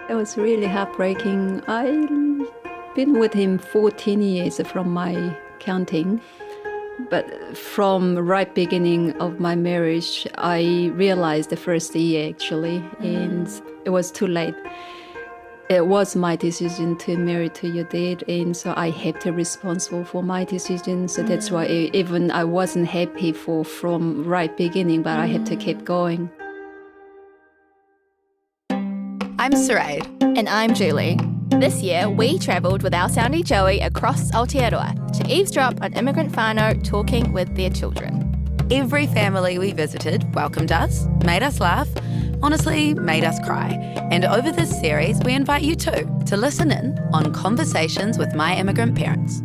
It was really heartbreaking. I've been with him 14 years from my counting. But from right beginning of my marriage, I realized the first year actually, and it was too late. It was my decision to marry to your dad, and so I have to be responsible for my decision. So that's why even I wasn't happy from right beginning, but I had to keep going. I'm Sarai. And I'm Julie. This year, we travelled with our soundy Joey across Aotearoa to eavesdrop on immigrant whānau talking with their children. Every family we visited welcomed us, made us laugh, honestly made us cry. And over this series, we invite you too to listen in on Conversations with My Immigrant Parents.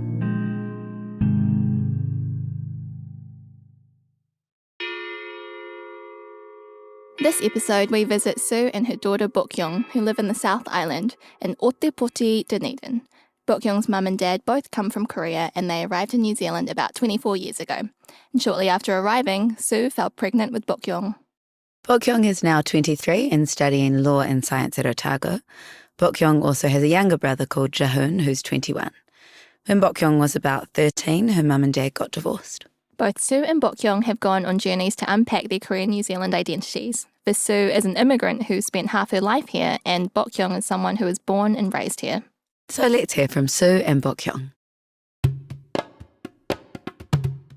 This episode, we visit Sue and her daughter Bokyong, who live in the South Island in Otepoti, Dunedin. Bokyong's mum and dad both come from Korea and they arrived in New Zealand about 24 years ago. And shortly after arriving, Sue fell pregnant with Bokyong. Bokyong is now 23 and studying law and science at Otago. Bokyong also has a younger brother called Jahoon, who's 21. When Bokyong was about 13, her mum and dad got divorced. Both Sue and Bokyong have gone on journeys to unpack their Korean-New Zealand identities. For Sue is an immigrant who spent half her life here, and Bokyong is someone who was born and raised here. So let's hear from Sue and Bokyong.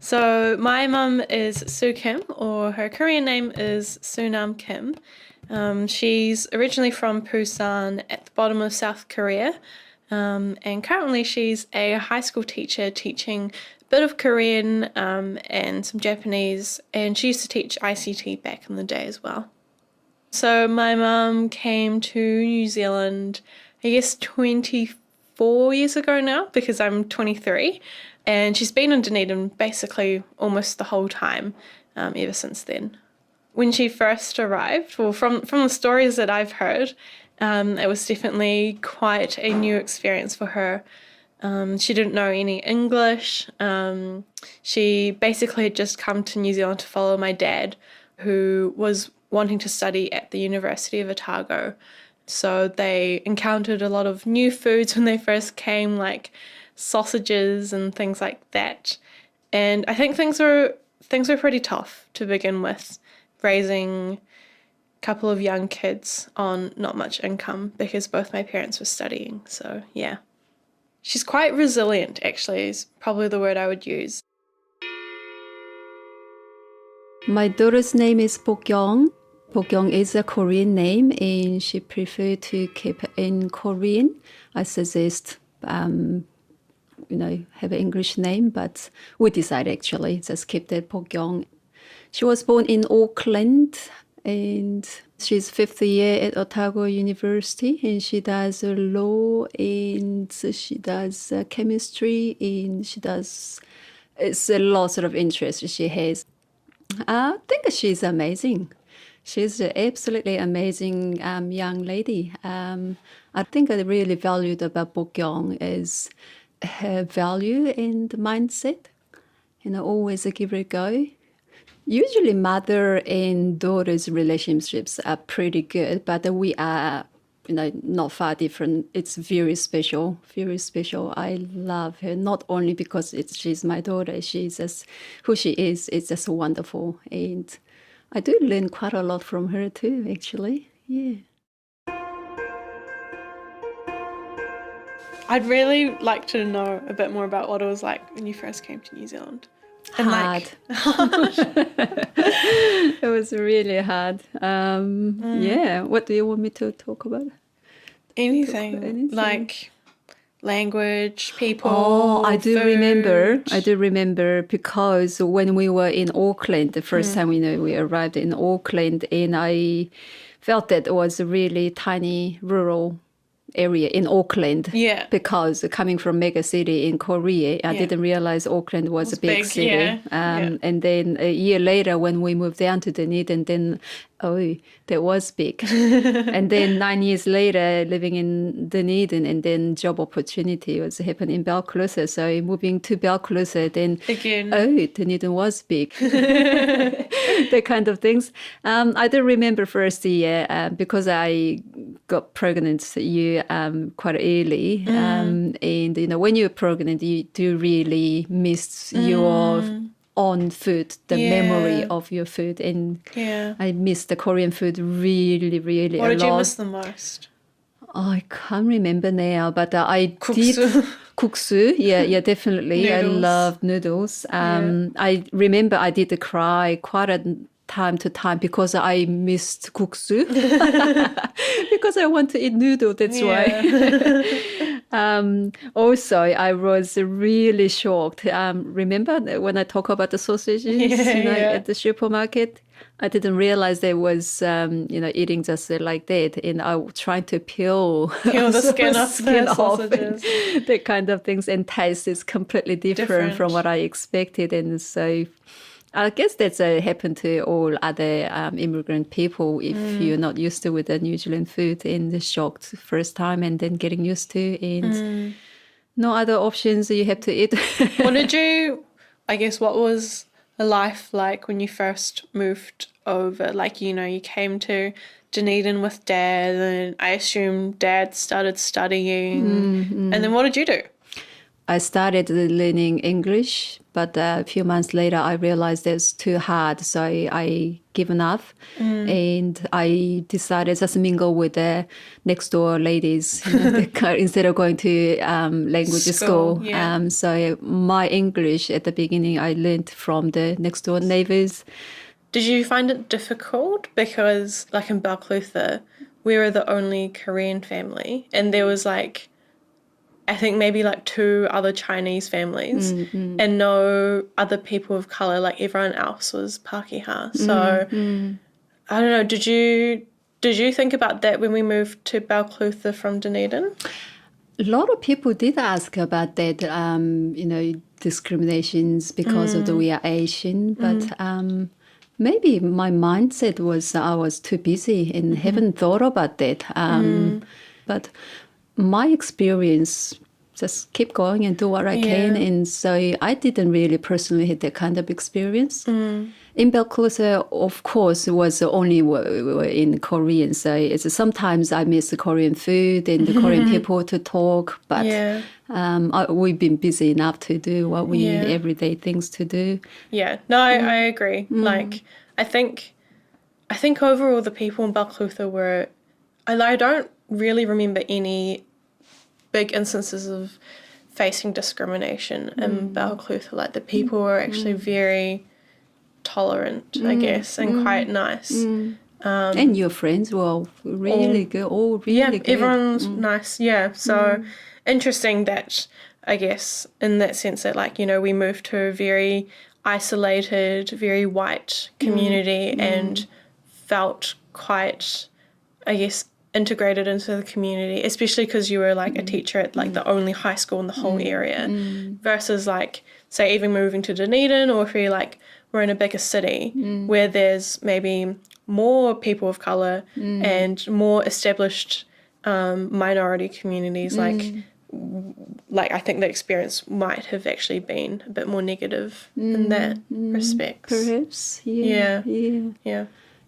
So my mum is Sue Kim, or her Korean name is Sunam Kim. She's originally from Busan at the bottom of South Korea, and currently she's a high school teacher teaching a bit of Korean and some Japanese, and she used to teach ICT back in the day as well. So my mum came to New Zealand, I guess 24 years ago now, because I'm 23, and she's been in Dunedin basically almost the whole time ever since then. When she first arrived, well, from the stories that I've heard, it was definitely quite a new experience for her. She didn't know any English. She basically had just come to New Zealand to follow my dad, who was wanting to study at the University of Otago. So they encountered a lot of new foods when they first came, like sausages and things like that. And I think things were pretty tough to begin with, raising a couple of young kids on not much income because both my parents were studying. So yeah. She's quite resilient, actually, is probably the word I would use. My daughter's name is Bokyong. Bokyong is a Korean name, and she preferred to keep it in Korean. I suggest, have an English name, but we decided actually just keep that Bokyong. She was born in Auckland, and she's fifth year at Otago University, and she does law, and she does chemistry, and it's a lot of interest she has. I think she's amazing. She's an absolutely amazing young lady. I think I really valued about Bokyong is her value and mindset, and I always give it a go. Usually mother and daughter's relationships are pretty good, but we are, not far different. It's very special, very special. I love her, not only because she's my daughter, she's just who she is. It's just wonderful. And I do learn quite a lot from her too, actually. Yeah. I'd really like to know a bit more about what it was like when you first came to New Zealand. Hard. It was really hard. Yeah. What do you want me to talk about? Anything. Like language, people, I do food. remember because when we were in Auckland, the first time we arrived in Auckland, and I felt that it was a really tiny rural area in Auckland. Yeah. Because coming from mega city in Korea, I didn't realize Auckland was a big city. Yeah. And then a year later when we moved down to Dunedin, then that was big. And then 9 years later, living in Dunedin, and then job opportunity was happening in Balclutha. So moving to Balclutha, then Again. Dunedin was big. That kind of things. I do remember first year because I got pregnant quite early, and when you're pregnant, you do really miss your own food, the memory of your food, and I miss the Korean food really, really a lot. What did you miss the most? I can't remember now, but I Kuksu. did kuksu. Yeah, definitely. Noodles. I love noodles. I remember I did cry quite a time to time because I missed kuksu because I want to eat noodle. That's why. Also, I was really shocked. Remember when I talk about the sausages at the supermarket? I didn't realize there was, eating just like that. And I was trying to peel the skin off the sausages. That kind of things. And taste is completely different from what I expected. And so I guess that's happened to all other immigrant people if you're not used to with the New Zealand food and the shocked first time and then getting used to and no other options you have to eat. What was the life like when you first moved over? Like, you came to Dunedin with Dad and I assume Dad started studying. And then what did you do? I started learning English, but a few months later I realized it's too hard, so I given up, and I decided just mingle with the next door ladies instead of going to language school. Yeah. So my English at the beginning I learned from the next door neighbors. Did you find it difficult? Because like in Balclutha, we were the only Korean family, and there was I think maybe 2 other Chinese families and no other people of colour. Like everyone else was Pākehā. So I don't know. Did you think about that when we moved to Balclutha from Dunedin? A lot of people did ask about that, discriminations because of the we are Asian, but maybe my mindset was I was too busy and haven't thought about that. But my experience, just keep going and do what I can. And so I didn't really personally have that kind of experience. In Balclutha, of course, it was only in Korean. So sometimes I miss the Korean food and the Korean people to talk. But we've been busy enough to do what we need, everyday things to do. Yeah, no, I agree. I think overall the people in Balclutha were, I don't really remember any big instances of facing discrimination in Balclutha. Like the people were actually very tolerant, I guess, and quite nice. And your friends were really good, all really good. Everyone's nice, So interesting that, I guess, in that sense that we moved to a very isolated, very white community and felt quite, I guess, integrated into the community, especially because you were a teacher at the only high school in the whole area versus say even moving to Dunedin, or if you're we're in a bigger city where there's maybe more people of colour and more established minority communities. I think the experience might have actually been a bit more negative in that respect. Perhaps, Yeah.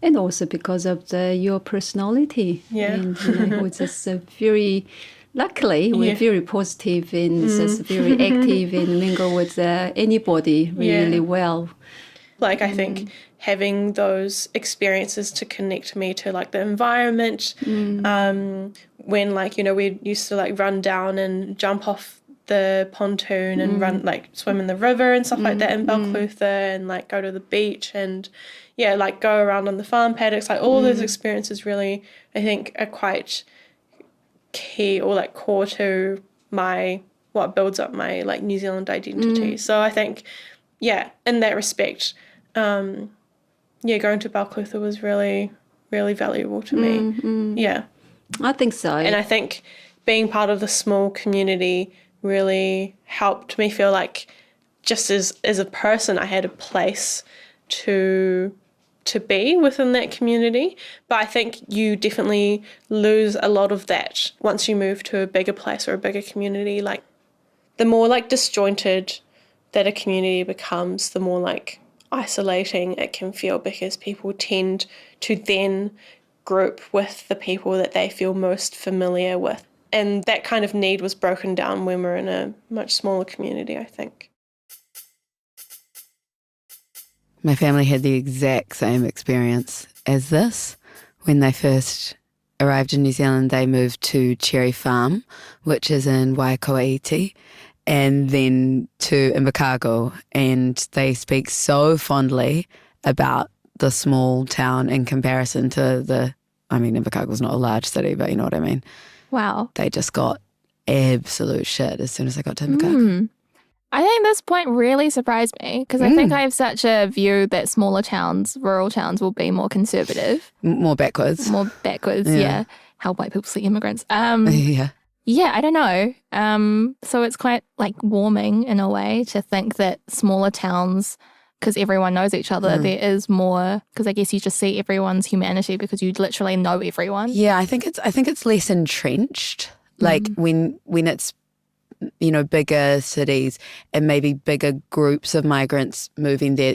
And also because of your personality. Yeah. And we're just luckily, we're very positive and just very active and mingle with anybody really well. I think having those experiences to connect me to the environment, when we used to run down and jump off the pontoon and run swim in the river and stuff like that in Balclutha and go to the beach and go around on the farm paddocks. All those experiences really, I think, are quite key or core to what builds up my New Zealand identity. So I think in that respect, going to Balclutha was really, really valuable to me. I think so. And I think being part of the small community really helped me feel just as a person I had a place to be within that community. But I think you definitely lose a lot of that once you move to a bigger place or a bigger community. The more disjointed that a community becomes, the more isolating it can feel, because people tend to then group with the people that they feel most familiar with. And that kind of need was broken down when we're in a much smaller community, I think. My family had the exact same experience as this. When they first arrived in New Zealand, they moved to Cherry Farm, which is in Waikato, and then to Invercargill, and they speak so fondly about the small town in comparison to Invercargill's not a large city, but you know what I mean. Wow. They just got absolute shit as soon as I got to Invercargill. I think this point really surprised me because I think I have such a view that smaller towns, rural towns, will be more conservative. More backwards. Yeah. How white people see immigrants. Yeah. Yeah, I don't know. So it's quite like warming in a way to think that smaller towns, because everyone knows each other, there is more, because I guess you just see everyone's humanity because you literally know everyone. Yeah, I think it's less entrenched. Like when it's, you know, bigger cities and maybe bigger groups of migrants moving there,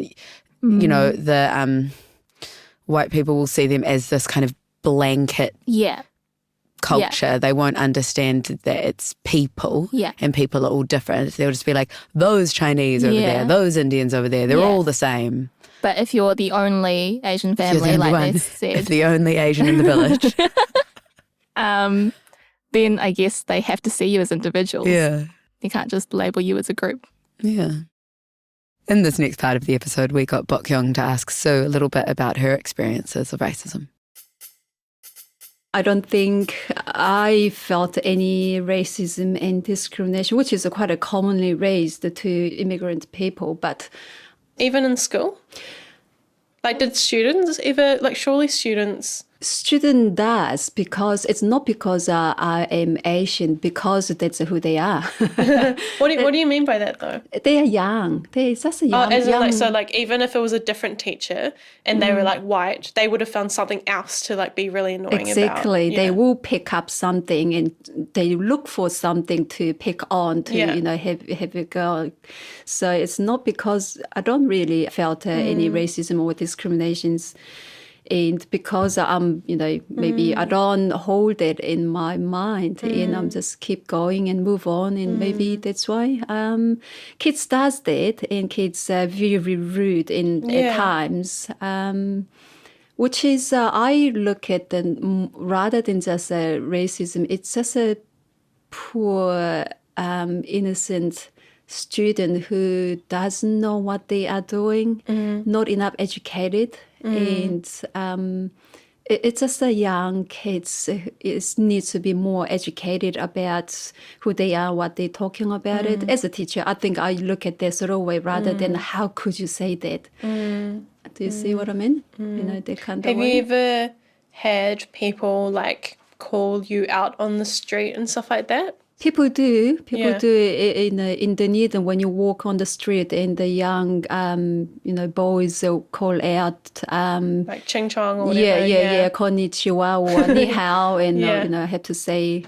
you know, the white people will see them as this kind of blanket culture. Yeah. They won't understand that it's people and people are all different. They'll just be like, those Chinese over there, those Indians over there, they're all the same. But if you're the only Asian family, like they said. If the only Asian in the village. Then I guess they have to see you as individuals. Yeah. They can't just label you as a group. Yeah. In this next part of the episode, we got Bokyong to ask Sue a little bit about her experiences of racism. I don't think I felt any racism and discrimination, which is quite a commonly raised to immigrant people, but... Even in school? Like, did students ever, like, surely students... Student does, because it's not because I am Asian, because that's who they are. What do you mean by that, though? They are young. They're just a young. Even if it was a different teacher and they were like white, they would have found something else to like be really annoying about. Exactly. Yeah. They will pick up something and they look for something to pick on to have a go. So it's not because I don't really felt any racism or discriminations. And because I'm, maybe I don't hold it in my mind and I'm just keep going and move on. And maybe that's why kids does that and kids are very rude at times. Which is, I look at them rather than just racism, it's just a poor, innocent student who doesn't know what they are doing, not enough educated. And it's just the young kids needs to be more educated about who they are, what they're talking about it. As a teacher, I think I look at this sort of way rather than how could you say that? Do you see what I mean? That kind of way. Have you ever had people like call you out on the street and stuff like that? People do. People do in Dunedin when you walk on the street and the young, boys will call out. Like ching chong or whatever. Yeah, konnichiwa or ni hao. And, I have to say,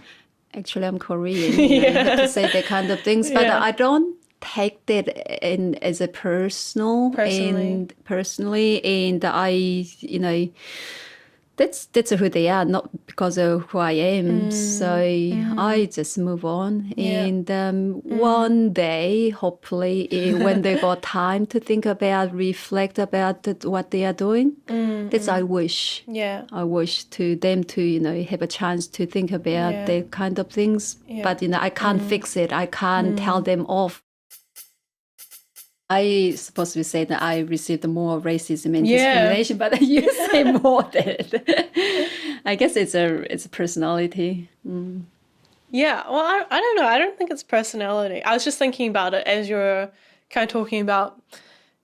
actually, I'm Korean. I have to say that kind of things. But I don't take that as a personally. And I, that's who they are, not because of who I am. So I just move on. And one day, hopefully, when they got time to think about, reflect about what they are doing, that's I wish. Yeah. I wish to them to, have a chance to think about that kind of things. Yeah. But, I can't fix it. I can't tell them off. I supposed to say that I received more racism and discrimination, but you say more than it. I guess it's a personality. Yeah, well, I don't know. I don't think it's personality. I was just thinking about it as you're kind of talking about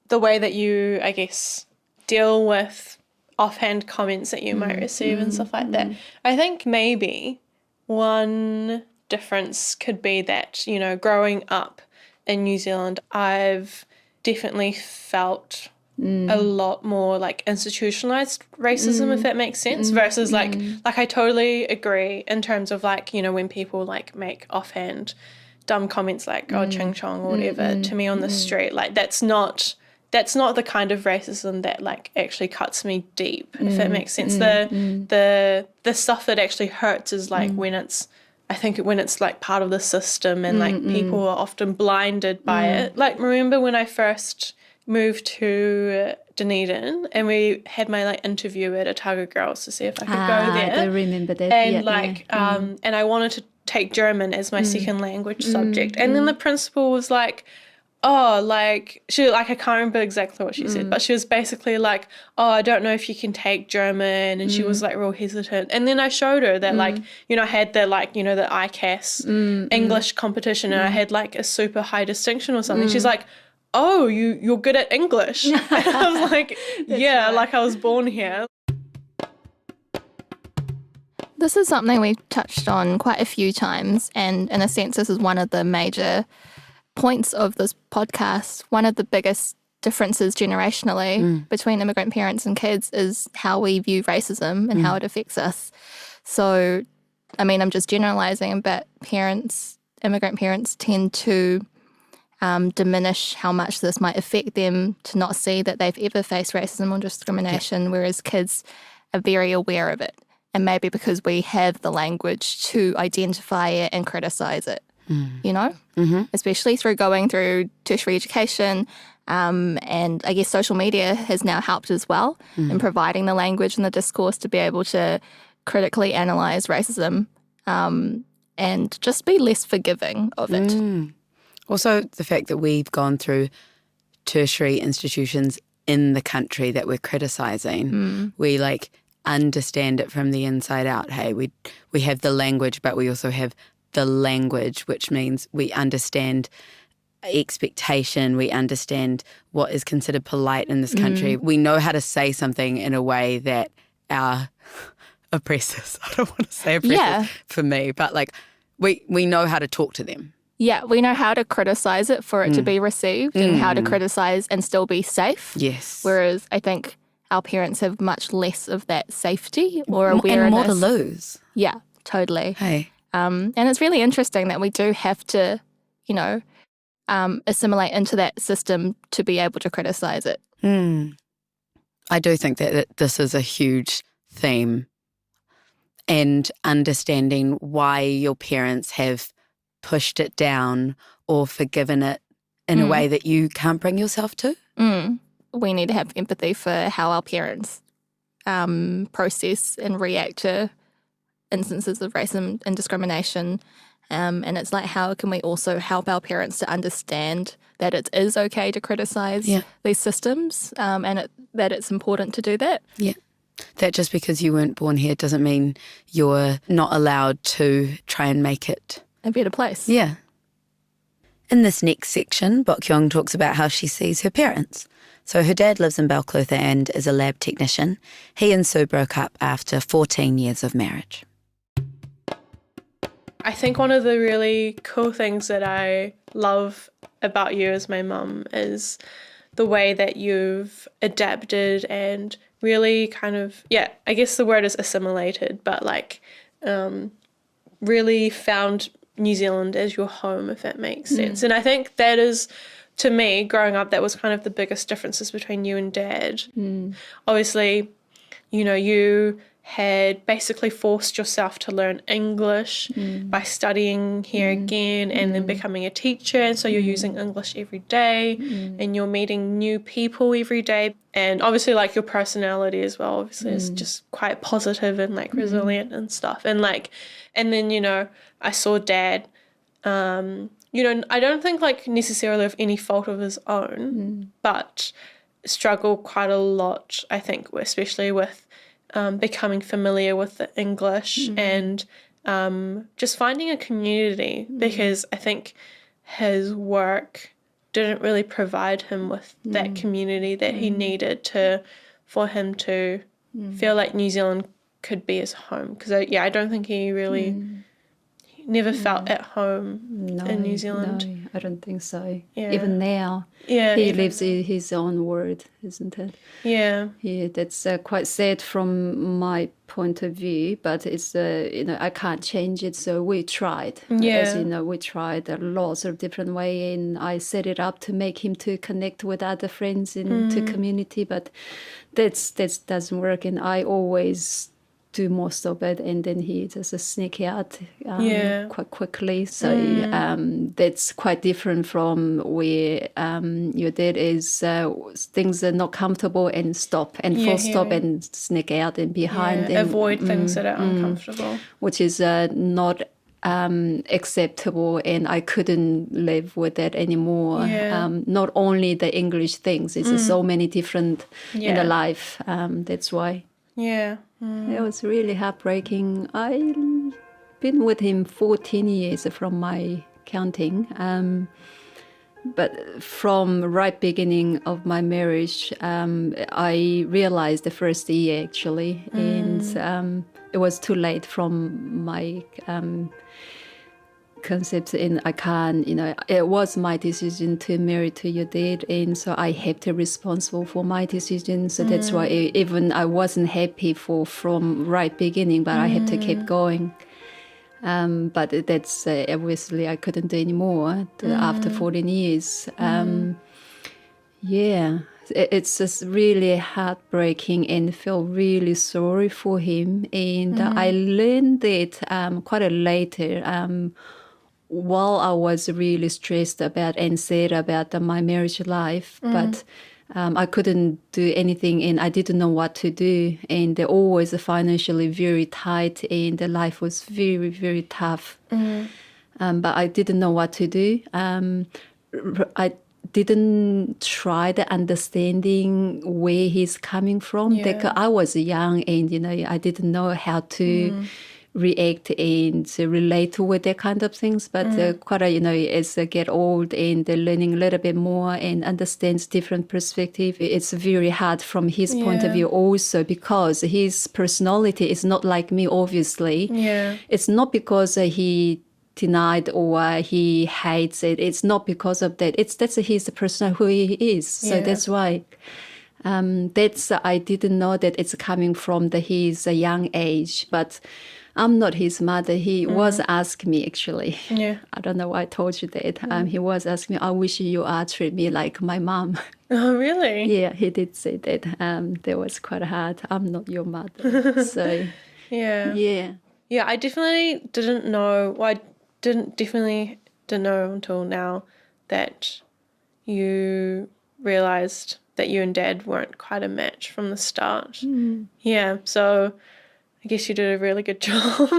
the way that you, I guess, deal with offhand comments that you might receive and stuff like that. I think maybe one difference could be that, growing up in New Zealand, I've definitely felt a lot more like institutionalized racism, if that makes sense, versus like I totally agree in terms of like, when people like make offhand dumb comments like, oh, ching chong or whatever to me on the street, like that's not that's not the kind of racism that like actually cuts me deep, if that makes sense. The stuff that actually hurts is like when it's like part of the system and like people are often blinded by it. Like, remember when I first moved to Dunedin and we had my like interview at Otago Girls to see if I could go there. I remember that. And and I wanted to take German as my second language subject. And then the principal was like, oh, like, she, like, I can't remember exactly what she said, but she was basically like, oh, I don't know if you can take German, and she was, like, real hesitant. And then I showed her that, like, you know, I had the, like, you know, the ICAS English competition, and I had, like, a super high distinction or something. She's like, oh, you're good at English. And I was like, yeah, like, I was born here. This is something we've touched on quite a few times, and in a sense, this is one of the major points of this podcast. One of the biggest differences generationally between immigrant parents and kids is how we view racism and how it affects us. So, I mean, I'm just generalizing, but immigrant parents tend to diminish how much this might affect them, to not see that they've ever faced racism or discrimination, whereas kids are very aware of it. And maybe because we have the language to identify it and criticize it. You know, especially through going through tertiary education. And I guess social media has now helped as well in providing the language and the discourse to be able to critically analyse racism and just be less forgiving of it. Also, the fact that we've gone through tertiary institutions in the country that we're criticising, we like understand it from the inside out. Hey, we have the language, but we also have the language, which means we understand expectation, we understand what is considered polite in this country. We know how to say something in a way that our oppressors, I don't want to say oppressors for me, but like we know how to talk to them. Yeah, we know how to criticise it for it to be received and how to criticise and still be safe. Yes. Whereas I think our parents have much less of that safety or awareness. And more to lose. Yeah, totally. Hey. And it's really interesting that we do have to, you know, assimilate into that system to be able to criticise it. I do think that this is a huge theme, and understanding why your parents have pushed it down or forgiven it in a way that you can't bring yourself to. We need to have empathy for how our parents process and react to instances of racism and discrimination. And it's like, how can we also help our parents to understand that it is okay to criticise these systems and that it's important to do that? Yeah. That just because you weren't born here doesn't mean you're not allowed to try and make it a better place. Yeah. In this next section, Bokyong talks about how she sees her parents. So her dad lives in Balclutha and is a lab technician. He and Sue broke up after 14 years of marriage. I think one of the really cool things that I love about you as my mum is the way that you've adapted and really kind of, I guess the word is assimilated, but like really found New Zealand as your home, if that makes sense. And I think that is, to me, growing up, that was kind of the biggest differences between you and Dad. Obviously, you know, you had basically forced yourself to learn English by studying here again and then becoming a teacher, and so you're using English every day and you're meeting new people every day, and obviously like your personality as well obviously is just quite positive and like resilient and stuff, and like, and then, you know, I saw Dad, you know, I don't think like necessarily of any fault of his own, but struggle quite a lot, I think, especially with becoming familiar with the English and just finding a community, because I think his work didn't really provide him with that community that he needed for him to feel like New Zealand could be his home. Because I don't think he really never felt at home No, in New Zealand. No, I don't think so. Yeah. Even now, Yeah, he even lives in his own world, isn't it? Yeah. Yeah, that's quite sad from my point of view, but it's I can't change it. So we tried, as Yeah. you know, we tried lots of different way, and I set it up to make him to connect with other friends in the community, but that doesn't work, and I always do most of it, and then he just sneak out quite quickly. So that's quite different from where your dad is. Things are not comfortable and stop and full stop and sneak out and behind and avoid things that are uncomfortable. which is not acceptable, and I couldn't live with that anymore. Yeah. Not only the English things, it's so many different in the Yeah. life. That's why. Yeah. It was really heartbreaking. I've been with him 14 years from my counting. But from right beginning of my marriage, I realized the first year actually, and it was too late from my concept, and I can't, it was my decision to marry to your dad, and so I have to be responsible for my decision. So that's why even I wasn't happy from right beginning, but I had to keep going. But that's obviously I couldn't do anymore after 14 years. Yeah, it's just really heartbreaking, and feel really sorry for him. And I learned that quite a later. While I was really stressed about and sad about my marriage life, but I couldn't do anything, and I didn't know what to do. And they're always financially very tight, and the life was very, very tough. But I didn't know what to do. I didn't try the understanding where he's coming from. Yeah. I was young, and I didn't know how to react and relate with that kind of things. But quite as I get old and learning a little bit more and understands different perspective, it's very hard from his point of view also, because his personality is not like me, obviously. Yeah. It's not because he denied or he hates it. It's not because of that. That's his person who he is. So that's why. I didn't know that it's coming from his young age, but I'm not his mother. He was asking me, actually. Yeah. I don't know why I told you that. He was asking me, I wish you treat me like my mom. Oh, really? Yeah, he did say that. That was quite hard. I'm not your mother. So, Yeah. yeah. Yeah, I definitely didn't know. Well, I definitely didn't know until now that you realised that you and Dad weren't quite a match from the start. Yeah, so I guess you did a really good job.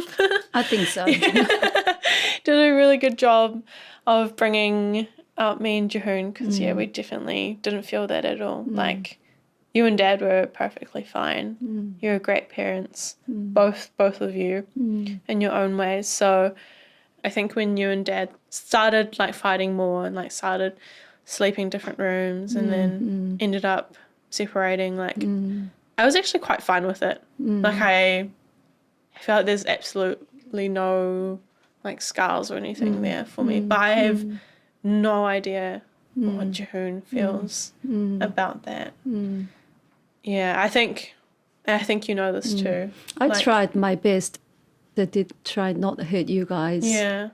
I think so. Did a really good job of bringing out me and Jahoon, because we definitely didn't feel that at all. Like, you and Dad were perfectly fine. You were great parents, both of you, in your own ways. So I think when you and Dad started fighting more and started sleeping different rooms and then ended up separating, I was actually quite fine with it. I feel like there's absolutely no scars or anything there for me, but I have no idea what Jahoon feels about that. Yeah, I think you know this too. I tried my best. I did try not to hurt you guys. Yeah.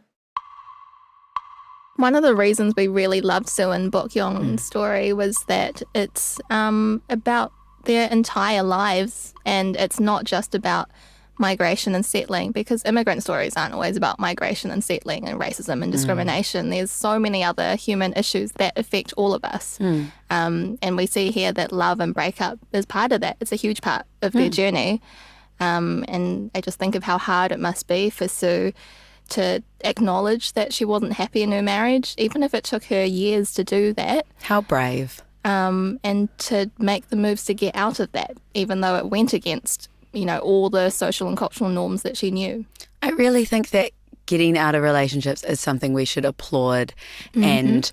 One of the reasons we really loved Sue and Bokyong's story was that it's about their entire lives, and it's not just about migration and settling, because immigrant stories aren't always about migration and settling and racism and discrimination. There's so many other human issues that affect all of us. And we see here that love and breakup is part of that. It's a huge part of their journey. And I just think of how hard it must be for Sue to acknowledge that she wasn't happy in her marriage, even if it took her years to do that. How brave. And to make the moves to get out of that, even though it went against, all the social and cultural norms that she knew. I really think that getting out of relationships is something we should applaud and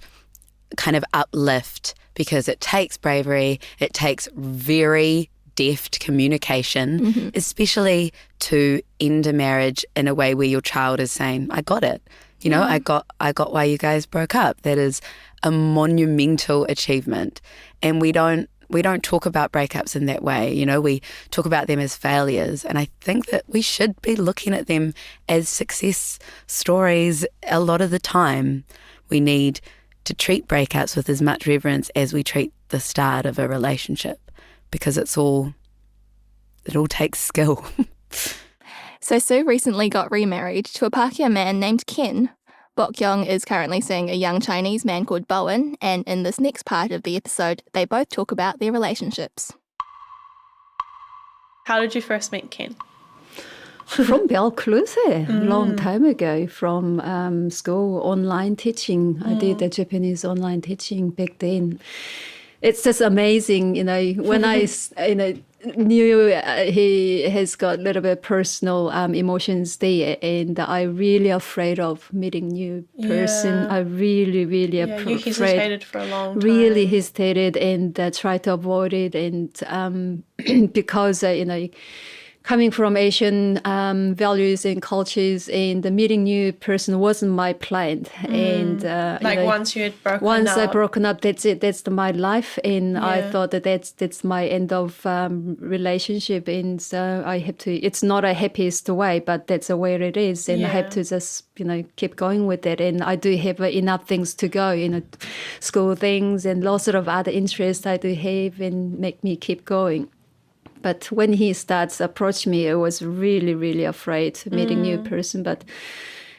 kind of uplift, because it takes bravery, it takes very deft communication, especially to end a marriage in a way where your child is saying, I got it. You know, I got why you guys broke up. That is a monumental achievement. And we don't talk about breakups in that way. You know, we talk about them as failures. And I think that we should be looking at them as success stories a lot of the time. We need to treat breakups with as much reverence as we treat the start of a relationship, because it all takes skill. So Sue recently got remarried to a Pākehā man named Ken. Bokyong is currently seeing a young Chinese man called Bowen, and in this next part of the episode, they both talk about their relationships. How did you first meet Ken? From Belarus, a long time ago, from school online teaching. I did the Japanese online teaching back then. It's just amazing, you know, when I knew he has got a little bit personal emotions there, and I really afraid of meeting new person. I really You afraid. hesitated for a long time. Really hesitated and tried to avoid it, and because coming from Asian values and cultures, and meeting new person wasn't my plan. And once you had broken once up. I broken up, that's it. That's my life, and I thought that's my end of relationship. And so I have to. It's not a happiest way, but that's where it is, and I have to just keep going with it. And I do have enough things to go, school things and lots of other interests I do have, and make me keep going. But when he starts approach me, I was really afraid meeting new person. But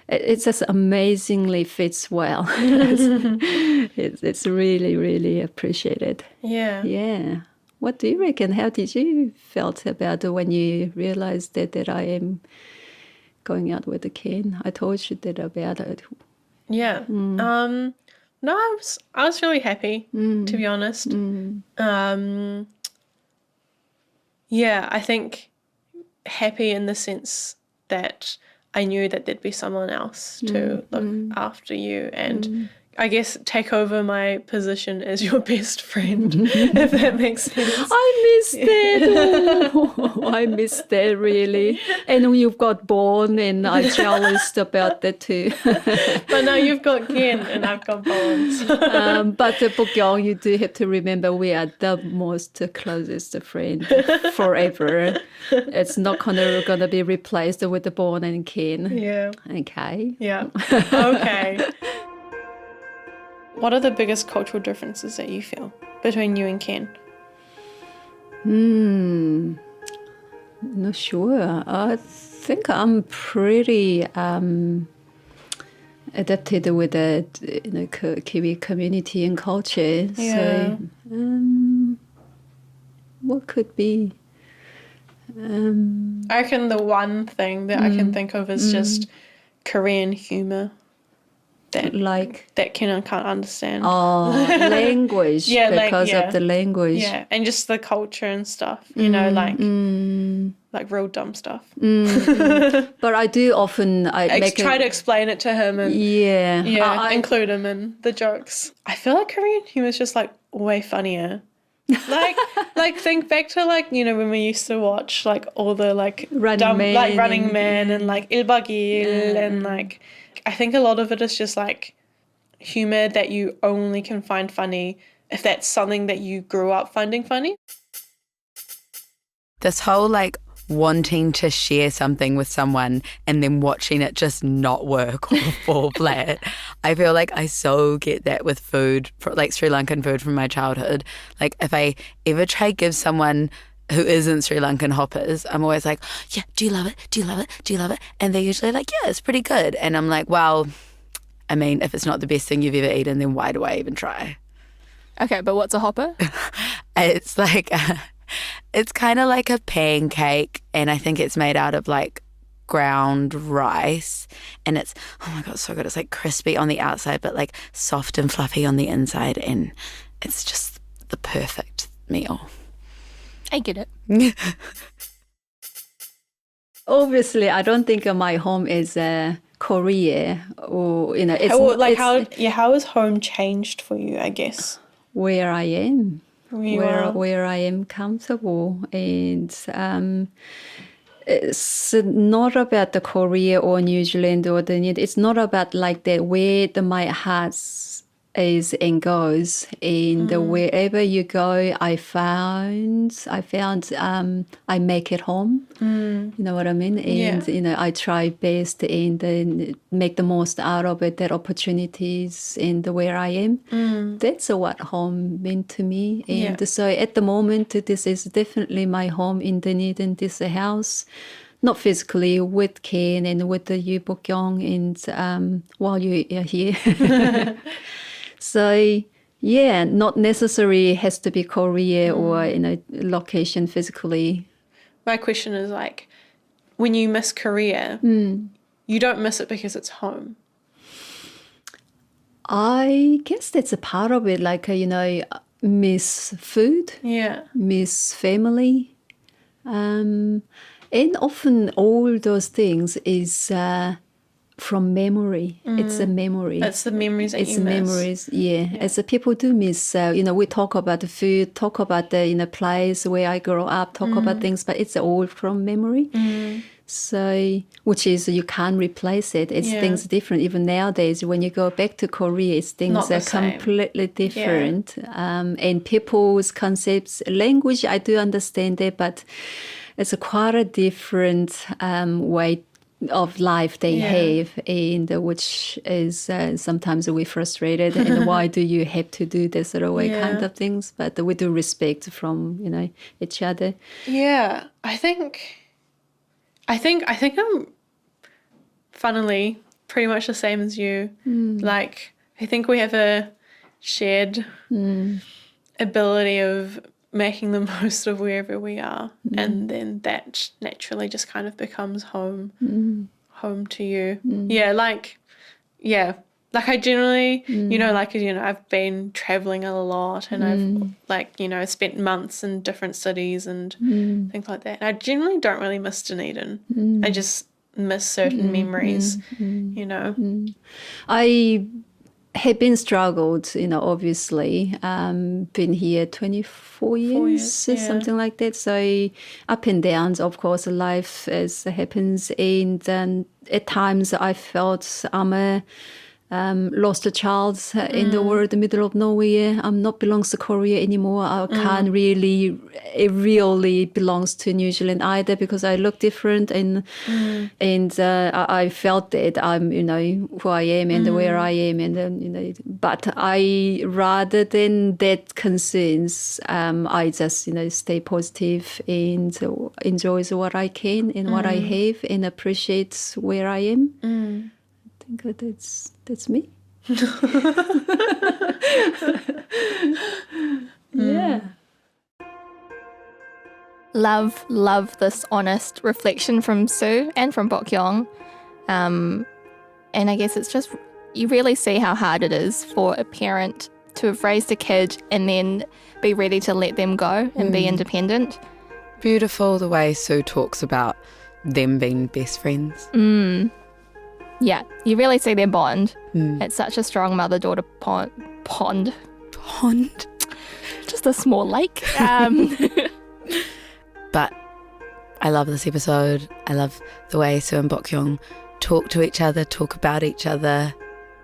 it just amazingly fits well. It's really appreciated. Yeah. Yeah. What do you reckon? How did you felt about it when you realized that I am going out with a Ken? I told you that about it. Yeah. No, I was really happy, to be honest. Yeah, I think happy in the sense that I knew that there'd be someone else to look after you and I guess take over my position as your best friend, if that makes sense. I miss that. Oh, I miss that really. And you've got born, and I'm jealous about that too. But now you've got Ken and I've got Bones. But the Bokyong, you do have to remember we are the most closest friend forever. It's not gonna be replaced with the Born and Ken. Yeah. Okay. Yeah. Okay. What are the biggest cultural differences that you feel between you and Ken? Not sure. I think I'm pretty adapted with the Kiwi community and culture. Yeah. So, what could be? I reckon the one thing that I can think of is just Korean humour. That Ken can't understand. Oh, language. Because of the language. Yeah, and just the culture and stuff, like real dumb stuff. But I do often try to explain it to him and I include him in the jokes. I feel like Korean humor is just like way funnier. like think back to when we used to watch all the Running Man and Il Bagil and I think a lot of it is just humor that you only can find funny if that's something that you grew up finding funny. This whole wanting to share something with someone and then watching it just not work or fall flat. I feel like I so get that with food, Sri Lankan food from my childhood. If I ever try to give someone who isn't Sri Lankan hoppers, I'm always like, yeah, do you love it? Do you love it? Do you love it? And they're usually like, yeah, it's pretty good. And I'm like, well, I mean, if it's not the best thing you've ever eaten, then why do I even try? Okay, but what's a hopper? It's it's kind of like a pancake, and I think it's made out of ground rice, and it's, oh my God, so good. It's crispy on the outside, but soft and fluffy on the inside, and it's just the perfect meal. I get it. Obviously, I don't think my home is Korea, or it's how has home changed for you? I guess where I am. where I am comfortable. And it's not about the Korea or New Zealand or it's not about like that where my heart is and goes. And wherever you go, I found I make it home. You know what I mean? And I try best and then make the most out of it, that opportunities and where I am. That's what home meant to me. And so at the moment, this is definitely my home in Dunedin, this house. Not physically, with Ken and with the you Bokyong, and while you are here. So, not necessarily has to be Korea or, location physically. My question is like, when you miss Korea, you don't miss it because it's home. I guess that's a part of it. Like, miss food. Yeah. Miss family. And often all those things is... from memory. It's a memory. It's the memories that it's you miss. Memories, As the people do miss, we talk about the food, talk about the place where I grew up, talk about things, but it's all from memory. So, which is, you can't replace it. It's things different. Even nowadays, when you go back to Korea, it's things are completely different. And people's concepts, language, I do understand it, but it's quite a different way of life they have, and which is sometimes we're frustrated and why do you have to do this sort of way kind of things, but we do respect from each other. I think I'm funnily pretty much the same as you. Like, I think we have a shared ability of making the most of wherever we are, and then that naturally just kind of becomes home to you. Like I generally I've been traveling a lot, and I've spent months in different cities and things like that, and I generally don't really miss Dunedin. I just miss certain memories. I have been struggled, obviously. Been here 24 years, something like that. So up and downs, of course, life as happens. And at times I felt I'm a lost a child in the world, the middle of nowhere. I'm not belongs to Korea anymore. I can't really, it really belongs to New Zealand either, because I look different, and I felt that I'm, who I am and where I am, and then, but I, rather than that concerns, I just, stay positive and enjoy what I can and what I have, and appreciate where I am. I think that's me. Love this honest reflection from Sue and from Bokyong. And I guess it's just, you really see how hard it is for a parent to have raised a kid and then be ready to let them go and be independent. Beautiful the way Sue talks about them being best friends. Yeah, you really see their bond. It's such a strong mother-daughter pond. Just a small lake. But I love this episode. I love the way Sue and Bokyong talk to each other, talk about each other.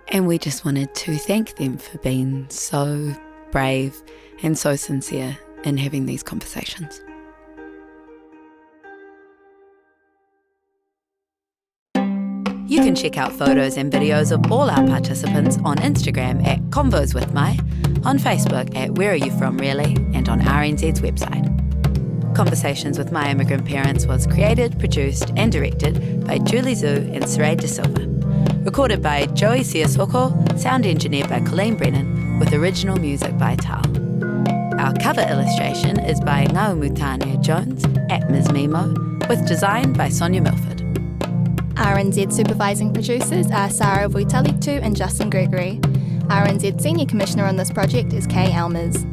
And we just wanted to thank them for being so brave and so sincere in having these conversations. You can check out photos and videos of all our participants on Instagram at convoswithmy, on Facebook at Where Are You From Really, and on RNZ's website. Conversations with My Immigrant Parents was created, produced and directed by Julie Zhu and Saray De Silva. Recorded by Joey Siasoko, sound engineered by Colleen Brennan, with original music by Tal. Our cover illustration is by Ngaumutania Jones at Ms. Mimo, with design by Sonia Milford. RNZ supervising producers are Sarah Vuitalitu and Justin Gregory. RNZ Senior Commissioner on this project is Kay Almers.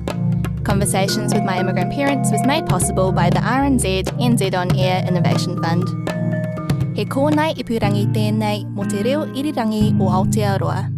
Conversations with My Immigrant Parents was made possible by the RNZ NZ On Air Innovation Fund. He kōnei ipurangi tēnei mo te reo irirangi o Aotearoa.